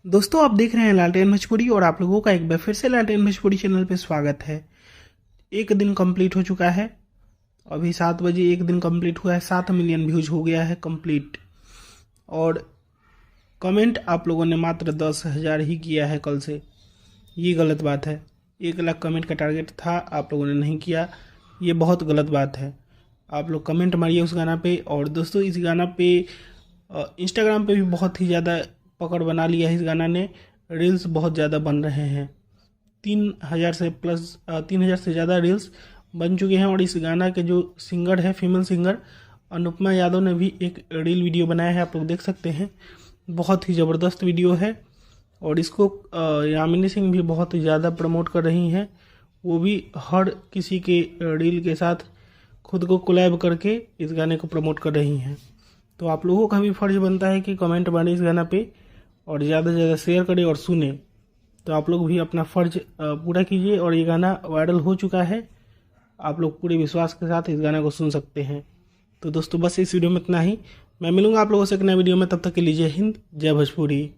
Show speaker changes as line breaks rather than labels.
दोस्तों आप देख रहे हैं लालटेन भोजपुरी और आप लोगों का एक बार फिर से लालटेन भोजपुरी चैनल पे स्वागत है। एक दिन कंप्लीट हो चुका है। अभी 7 बजे एक दिन कंप्लीट हुआ है। 7 मिलियन व्यूज हो गया है कंप्लीट। और कमेंट आप लोगों ने मात्र 10,000 ही किया है कल से। ये गलत बात है। 1 लाख कमेंट का टारगेट था, आप लोगों ने नहीं किया। ये बहुत गलत बात है। आप लोग कमेंट मारिए उस गाना पे। और दोस्तों इस गाना पे इंस्टाग्राम पे भी बहुत ही ज़्यादा पकड़ बना लिया है। इस गाना ने रील्स बहुत ज़्यादा बन रहे हैं। 3,000 से प्लस 3,000 से ज़्यादा रील्स बन चुके हैं। और इस गाना के जो सिंगर है, फीमेल सिंगर अनुपमा यादव ने भी एक रील वीडियो बनाया है, आप लोग देख सकते हैं। बहुत ही ज़बरदस्त वीडियो है। और इसको यामिनी सिंह भी बहुत ही ज़्यादा प्रमोट कर रही हैं। वो भी हर किसी के रील के साथ खुद को कोलैब करके इस गाने को प्रमोट कर रही हैं। तो आप लोगों का भी फर्ज बनता है कि कमेंट मारें इस गाना पे और ज़्यादा से ज़्यादा शेयर करें और सुने। तो आप लोग भी अपना फ़र्ज पूरा कीजिए। और ये गाना वायरल हो चुका है। आप लोग पूरे विश्वास के साथ इस गाने को सुन सकते हैं। तो दोस्तों बस इस वीडियो में इतना ही। मैं मिलूंगा आप लोगों से एक नए वीडियो में। तब तक के लिए जय हिंद, जय भोजपुरी।